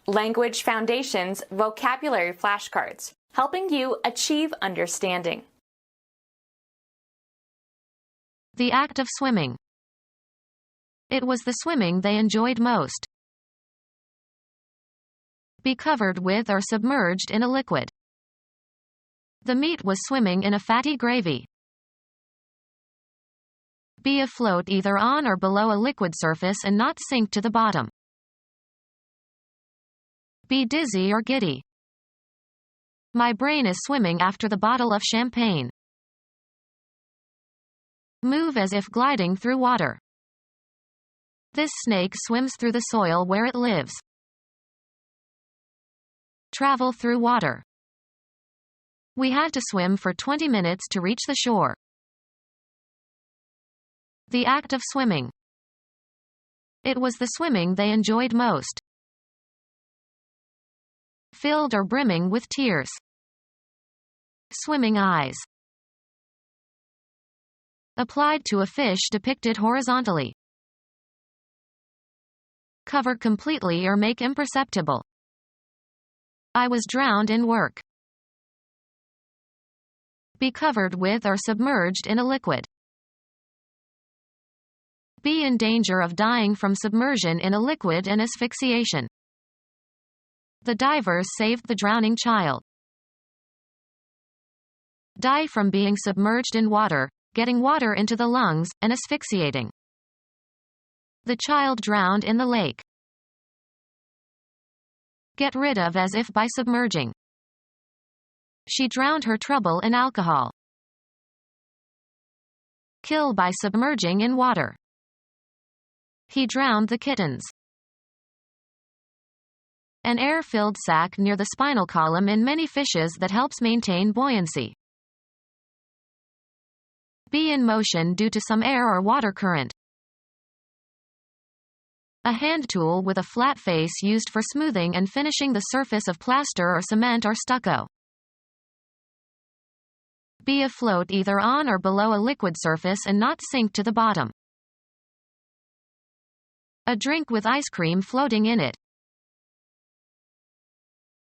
Language Foundations Vocabulary Flashcards, helping you achieve understanding. The act of swimming. It was the swimming they enjoyed most. Be covered with or submerged in a liquid. The meat was swimming in a fatty gravy. Be afloat either on or below a liquid surface and not sink to the bottom. Be dizzy or giddy. My brain is swimming after the bottle of champagne. Move as if gliding through water. This snake swims through the soil where it lives. Travel through water. We had to swim for 20 minutes to reach the shore. The act of swimming. It was the swimming they enjoyed most. Filled or brimming with tears. Swimming eyes. Applied to a fish depicted horizontally. Cover completely or make imperceptible. I was drowned in work. Be covered with or submerged in a liquid. Be in danger of dying from submersion in a liquid and asphyxiation. The divers saved the drowning child. Die from being submerged in water, getting water into the lungs, and asphyxiating. The child drowned in the lake. Get rid of as if by submerging. She drowned her trouble in alcohol. Kill by submerging in water. He drowned the kittens. An air-filled sac near the spinal column in many fishes that helps maintain buoyancy. Be in motion due to some air or water current. A hand tool with a flat face used for smoothing and finishing the surface of plaster or cement or stucco. Be afloat either on or below a liquid surface and not sink to the bottom. A drink with ice cream floating in it.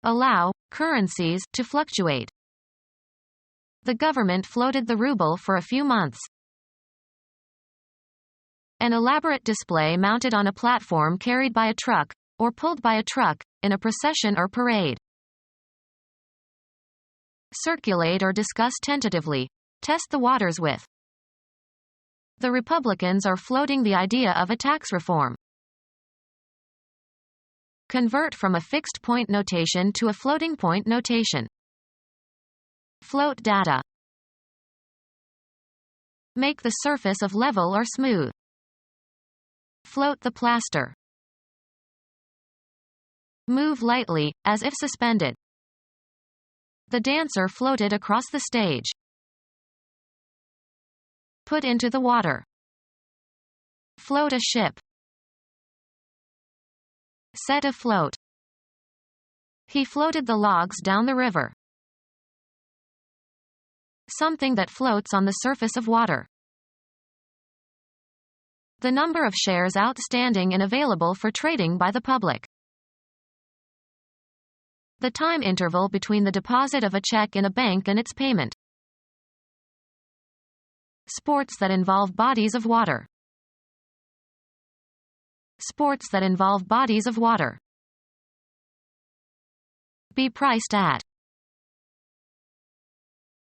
Allow currencies to fluctuate. The government floated the ruble for a few months. An elaborate display mounted on a platform carried by a truck, or pulled by a truck, in a procession or parade. Circulate or discuss tentatively. Test the waters with. The Republicans are floating the idea of a tax reform. Convert from a fixed point notation to a floating point notation. Float data. Make the surface of level or smooth. Float the plaster. Move lightly, as if suspended. The dancer floated across the stage. Put into the water. Float a ship. Set afloat. He floated the logs down the river. Something that floats on the surface of water. The number of shares outstanding and available for trading by the public. The time interval between the deposit of a check in a bank and its payment. Sports that involve bodies of water. Sports that involve bodies of water. Be priced at.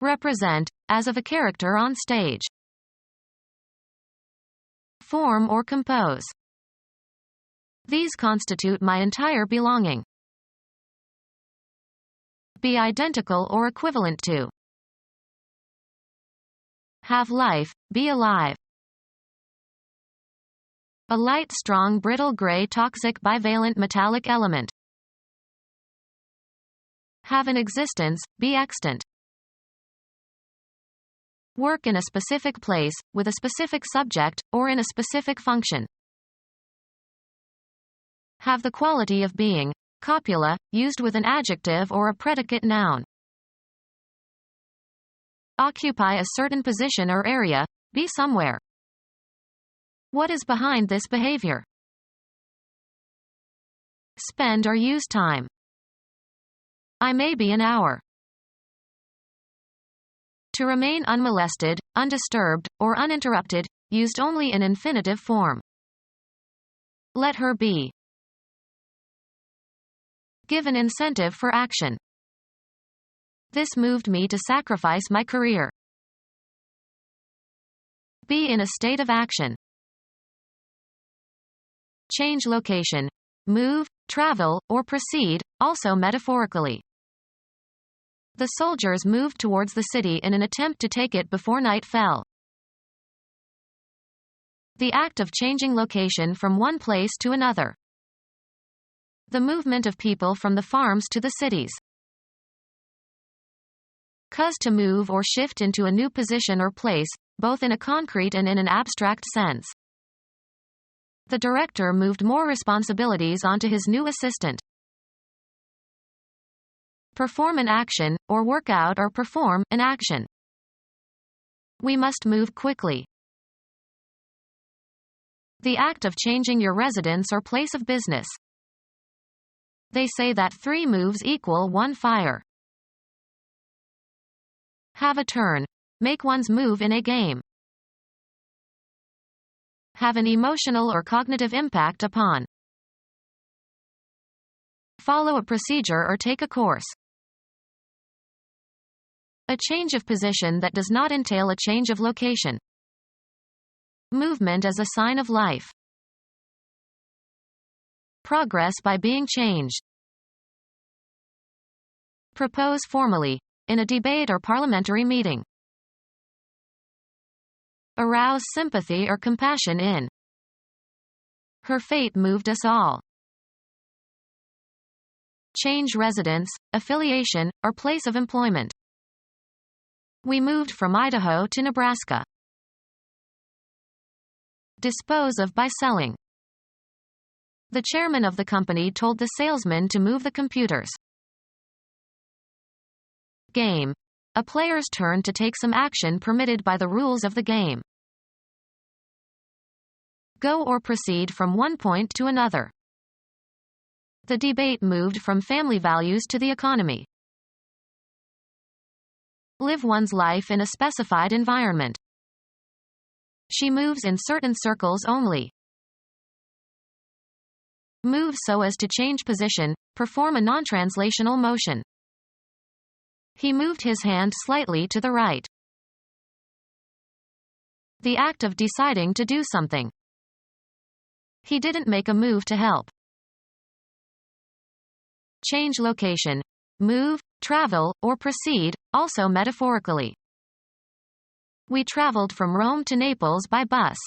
Represent, as of a character on stage. Form or compose. These constitute my entire belonging. Be identical or equivalent to. Have life, be alive. A light, strong, brittle gray toxic bivalent metallic element. Have an existence, be extant. Work in a specific place, with a specific subject, or in a specific function. Have the quality of being. Copula, used with an adjective or a predicate noun. Occupy a certain position or area, be somewhere. What is behind this behavior? spend or use time. I may be an hour. To remain unmolested, undisturbed, or uninterrupted, used only in infinitive form. Let her be. Give an incentive for action. This moved me to sacrifice my career. Be in a state of action. Change location. Move, travel, or proceed, also metaphorically. The soldiers moved towards the city in an attempt to take it before night fell. The act of changing location from one place to another. The movement of people from the farms to the cities. Cause to move or shift into a new position or place, both in a concrete and in an abstract sense. The director moved more responsibilities onto his new assistant. Perform an action, or work out or perform an action. We must move quickly. The act of changing your residence or place of business. They say that 3 moves equal 1 fire. Have a turn. Make one's move in a game. Have an emotional or cognitive impact upon. Follow a procedure or take a course. A change of position that does not entail a change of location. Movement as a sign of life. Progress by being changed. Propose formally, in a debate or parliamentary meeting. Arouse sympathy or compassion in. Her fate moved us all. Change residence, affiliation, or place of employment. We moved from Idaho to Nebraska. Dispose of by selling. The chairman of the company told the salesman to move the computers. Game. A player's turn to take some action permitted by the rules of the game. Go or proceed from one point to another. The debate moved from family values to the economy. Live one's life in a specified environment. She moves in certain circles only. Move so as to change position, perform a non-translational motion. He moved his hand slightly to the right. The act of deciding to do something. He didn't make a move to help. Change location. Move, travel, or proceed, also metaphorically. We traveled from Rome to Naples by bus.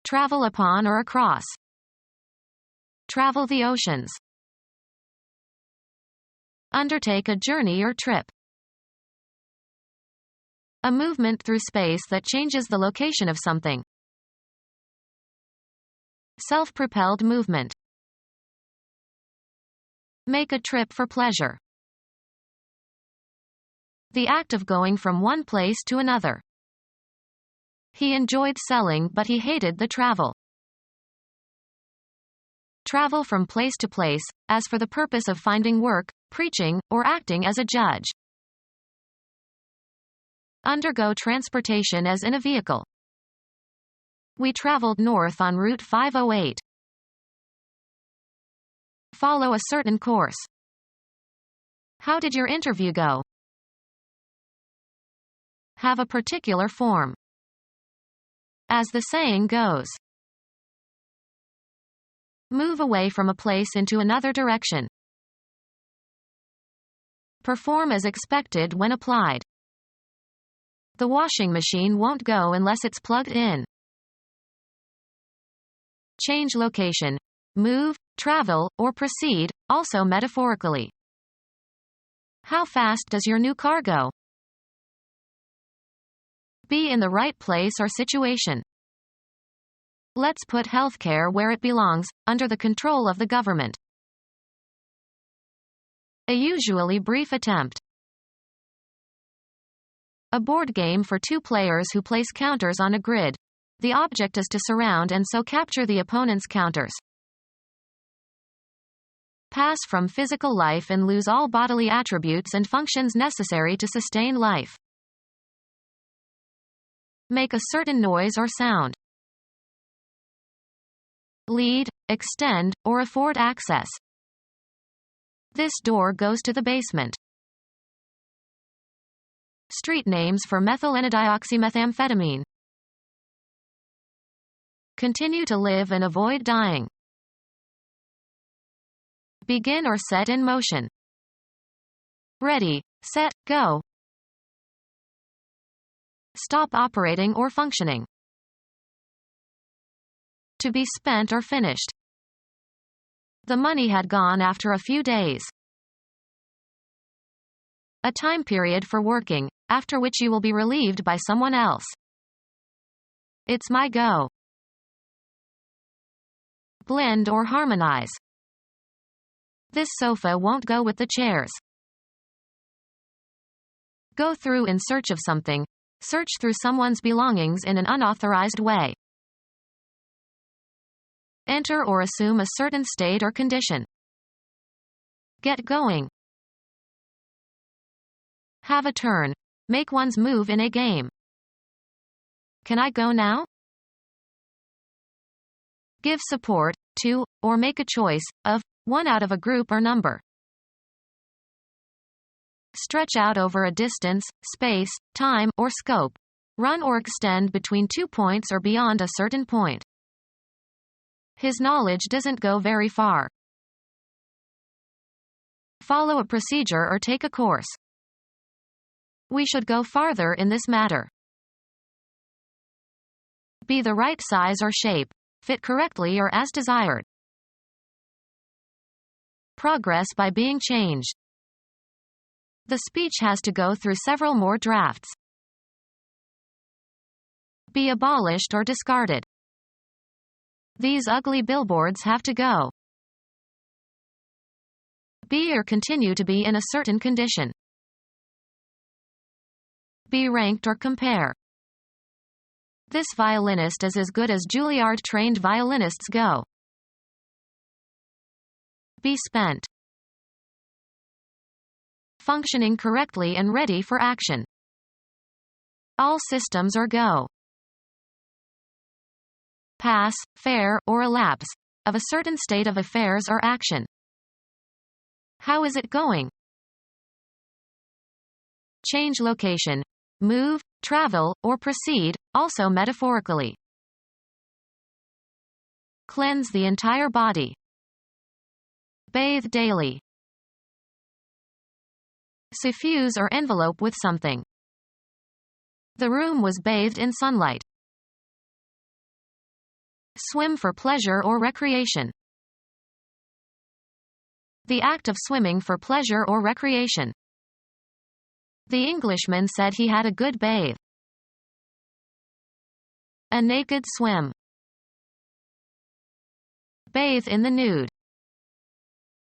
Travel upon or across. Travel the oceans. Undertake a journey or trip. A movement through space that changes the location of something. Self-propelled movement. Make a trip for pleasure. The act of going from one place to another. He enjoyed selling but he hated the travel. Travel from place to place, as for the purpose of finding work, preaching, or acting as a judge. Undergo transportation as in a vehicle. We traveled north on Route 508. Follow a certain course. How did your interview go? Have a particular form. As the saying goes. Move away from a place into another direction. Perform as expected when applied. The washing machine won't go unless it's plugged in. Change location. Move, travel, or proceed, also metaphorically. How fast does your new car go? Be in the right place or situation. Let's put healthcare where it belongs, under the control of the government. A usually brief attempt. A board game for 2 players who place counters on a grid. The object is to surround and so capture the opponent's counters. pass from physical life and lose all bodily attributes and functions necessary to sustain life. Make a certain noise or sound. Lead, extend, or afford access. This door goes to the basement. Street names for methylenedioxymethamphetamine. Continue to live and avoid dying. Begin or set in motion. Ready, set, go. Stop operating or functioning. To be spent or finished. The money had gone after a few days. A time period for working, after which you will be relieved by someone else. It's my go. Blend or harmonize. This sofa won't go with the chairs. Go through in search of something. Search through someone's belongings in an unauthorized way. Enter or assume a certain state or condition. Get going. Have a turn. Make one's move in a game. Can I go now? Give support to, or make a choice of, one out of a group or number. Stretch out over a distance, space, time, or scope. Run or extend between 2 points or beyond a certain point. His knowledge doesn't go very far. Follow a procedure or take a course. We should go farther in this matter. Be the right size or shape. Fit correctly or as desired. Progress by being changed. The speech has to go through several more drafts. Be abolished or discarded. These ugly billboards have to go. Be or continue to be in a certain condition. Be ranked or compare. This violinist is as good as Juilliard-trained violinists go. Be spent. Functioning correctly and ready for action. All systems are go. Pass, fair, or elapse, of a certain state of affairs or action. How is it going? Change location. Move, travel, or proceed, also metaphorically. Cleanse the entire body. Bathe daily. Suffuse or envelope with something. The room was bathed in sunlight. Swim for pleasure or recreation. The act of swimming for pleasure or recreation. The Englishman said he had a good bathe. A naked swim. Bathe in the nude.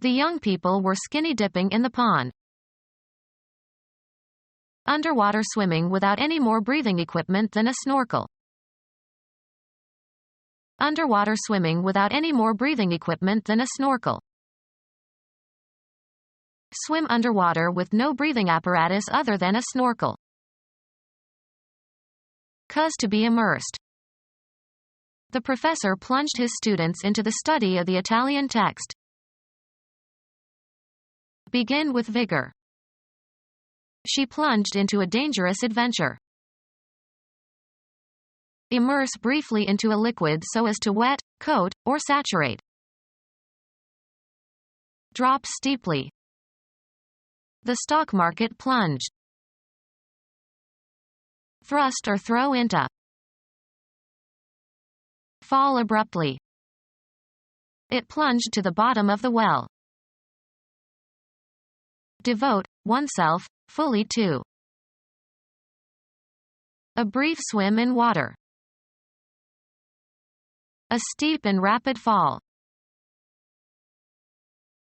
The young people were skinny dipping in the pond. Underwater swimming without any more breathing equipment than a snorkel. Underwater swimming without any more breathing equipment than a snorkel. Swim underwater with no breathing apparatus other than a snorkel. Cause to be immersed. The professor plunged his students into the study of the Italian text. Begin with vigor. She plunged into a dangerous adventure. Immerse briefly into a liquid so as to wet, coat, or saturate. Drop steeply. The stock market plunged. Thrust or throw into. Fall abruptly. It plunged to the bottom of the well. Devote oneself fully to. A brief swim in water. A steep and rapid fall.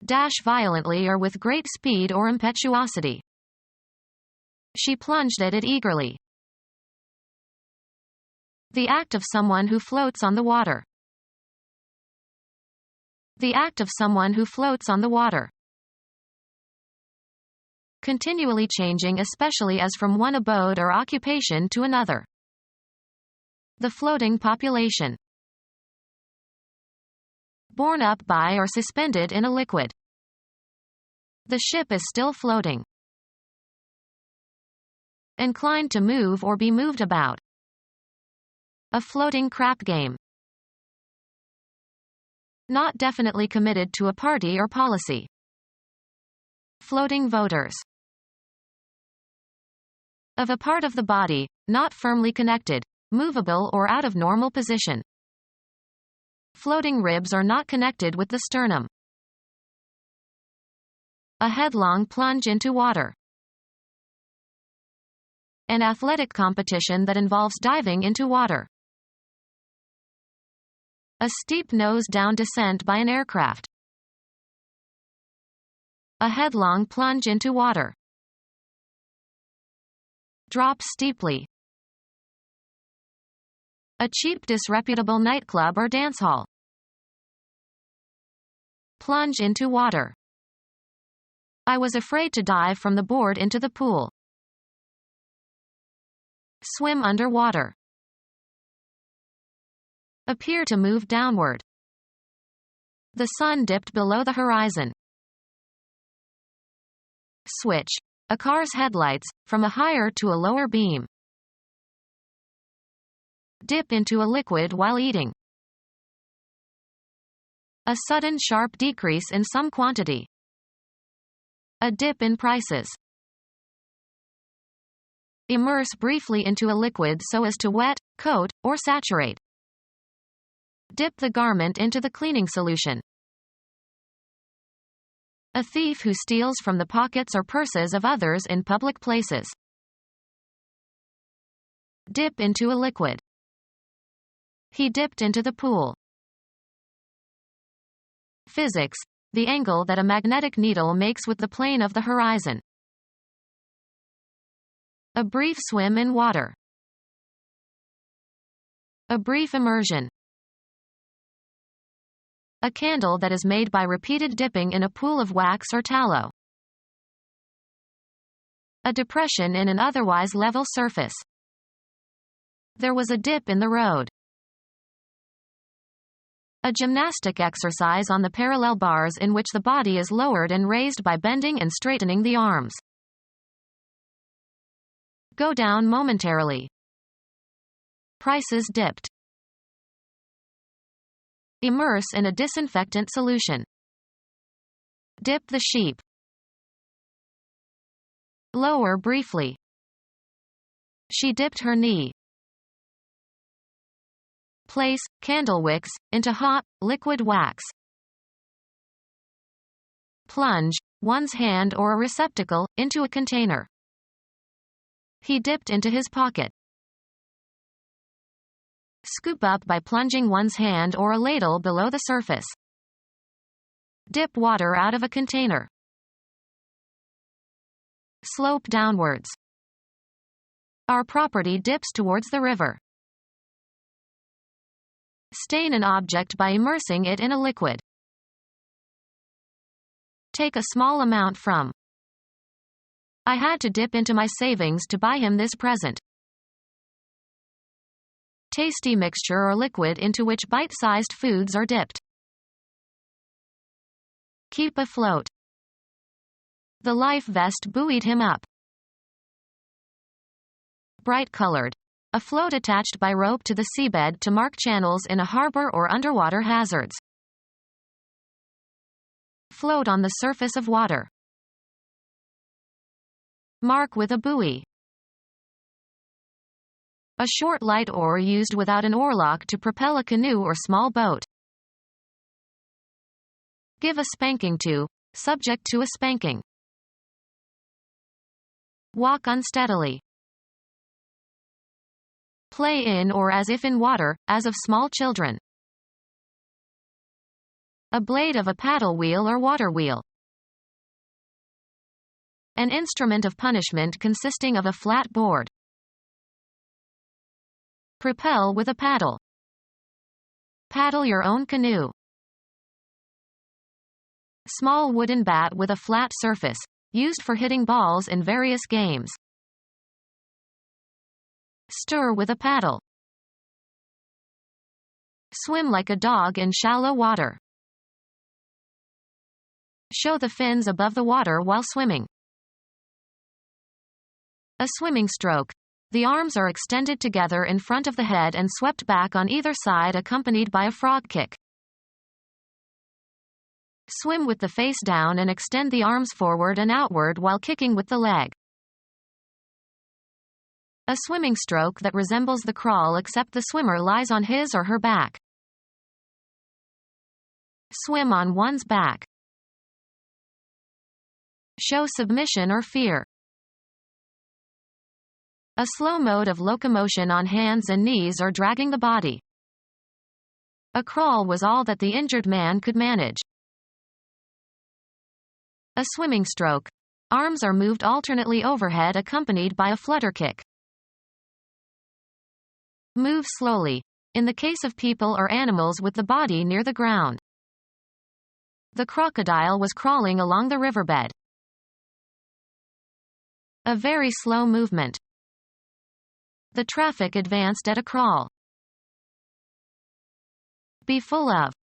Dash violently or with great speed or impetuosity. She plunged at it eagerly. The act of someone who floats on the water. The act of someone who floats on the water. Continually changing, especially as from one abode or occupation to another. The floating population. Borne up by or suspended in a liquid. The ship is still floating. Inclined to move or be moved about. A floating crap game. Not definitely committed to a party or policy. Floating voters. Of a part of the body, not firmly connected, movable or out of normal position. Floating ribs are not connected with the sternum. A headlong plunge into water. An athletic competition that involves diving into water. A steep nose-down descent by an aircraft. A headlong plunge into water. Drop steeply. A cheap, disreputable nightclub or dance hall. Plunge into water. I was afraid to dive from the board into the pool. Swim underwater. Appear to move downward. The sun dipped below the horizon. Switch. A car's headlights, from a higher to a lower beam. Dip into a liquid while eating. A sudden sharp decrease in some quantity. A dip in prices. Immerse briefly into a liquid so as to wet, coat, or saturate. Dip the garment into the cleaning solution. A thief who steals from the pockets or purses of others in public places. Dip into a liquid. He dipped into the pool. Physics. The angle that a magnetic needle makes with the plane of the horizon. A brief swim in water. A brief immersion. A candle that is made by repeated dipping in a pool of wax or tallow. A depression in an otherwise level surface. There was a dip in the road. A gymnastic exercise on the parallel bars in which the body is lowered and raised by bending and straightening the arms. Go down momentarily. Prices dipped. Immerse in a disinfectant solution. Dip the sheep. Lower briefly. She dipped her knee. Place candle wicks into hot, liquid wax. Plunge one's hand or a receptacle into a container. He dipped into his pocket. Scoop up by plunging one's hand or a ladle below the surface. Dip water out of a container. Slope downwards. Our property dips towards the river. Stain an object by immersing it in a liquid. Take a small amount from. I had to dip into my savings to buy him this present. Tasty mixture or liquid into which bite-sized foods are dipped. Keep afloat. The life vest buoyed him up. Bright-colored. A float attached by rope to the seabed to mark channels in a harbor or underwater hazards. Float on the surface of water. Mark with a buoy. A short light oar used without an oarlock to propel a canoe or small boat. Give a spanking to, subject to a spanking. Walk unsteadily. Play in or as if in water, as of small children. A blade of a paddle wheel or water wheel. An instrument of punishment consisting of a flat board. Propel with a paddle. Paddle your own canoe. Small wooden bat with a flat surface, used for hitting balls in various games. Stir with a paddle. Swim like a dog in shallow water. Show the fins above the water while swimming. A swimming stroke. The arms are extended together in front of the head and swept back on either side, accompanied by a frog kick. Swim with the face down and extend the arms forward and outward while kicking with the leg. A swimming stroke that resembles the crawl except the swimmer lies on his or her back. Swim on one's back. Show submission or fear. A slow mode of locomotion on hands and knees or dragging the body. A crawl was all that the injured man could manage. A swimming stroke. Arms are moved alternately overhead accompanied by a flutter kick. Move slowly, in the case of people or animals with the body near the ground. The crocodile was crawling along the riverbed. A very slow movement. The traffic advanced at a crawl. Be full of.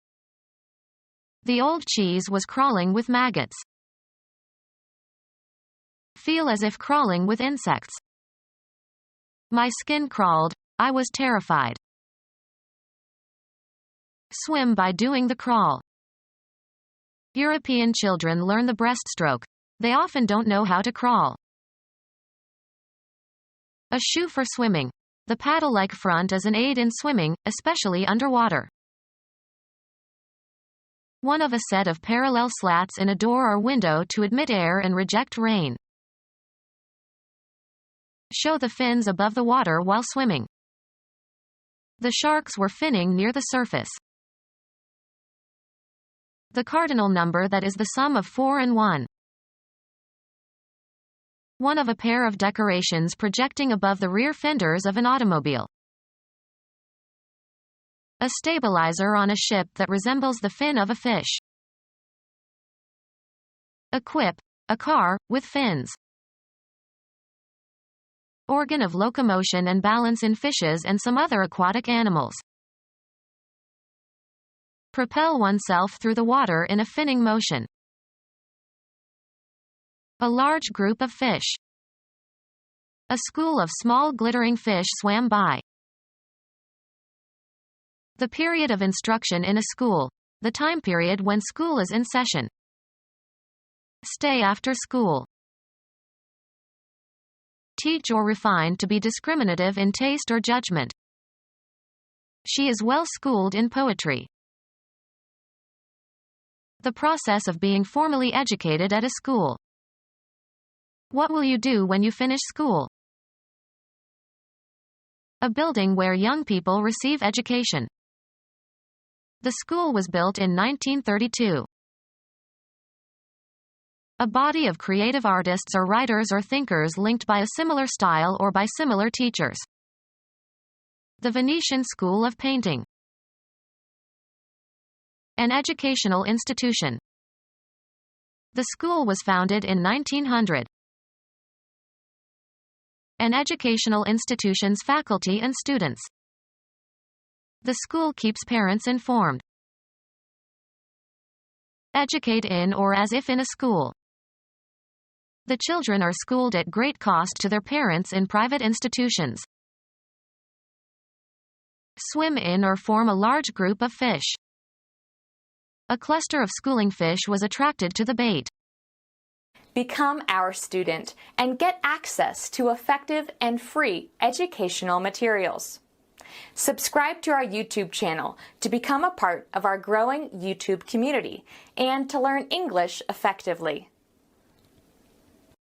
The old cheese was crawling with maggots. Feel as if crawling with insects. My skin crawled, I was terrified. Swim by doing the crawl. European children learn the breaststroke. They often don't know how to crawl. A shoe for swimming. The paddle-like front is an aid in swimming, especially underwater. One of a set of parallel slats in a door or window to admit air and reject rain. Show the fins above the water while swimming. The sharks were finning near the surface. The cardinal number that is the sum of 4 and 1. One of a pair of decorations projecting above the rear fenders of an automobile. A stabilizer on a ship that resembles the fin of a fish. A quip, a car, with fins. Organ of locomotion and balance in fishes and some other aquatic animals. Propel oneself through the water in a finning motion. A large group of fish. A school of small glittering fish swam by. The period of instruction in a school. The time period when school is in session. Stay after school. Teach or refine to be discriminative in taste or judgment. She is well schooled in poetry. The process of being formally educated at a school. What will you do when you finish school? A building where young people receive education. The school was built in 1932. A body of creative artists or writers or thinkers linked by a similar style or by similar teachers. The Venetian School of Painting. An educational institution. The school was founded in 1900. An educational institution's faculty and students. The school keeps parents informed. Educate in or as if in a school. The children are schooled at great cost to their parents in private institutions. Swim in or form a large group of fish. A cluster of schooling fish was attracted to the bait. Become our student and get access to effective and free educational materials. Subscribe to our YouTube channel to become a part of our growing YouTube community and to learn English effectively.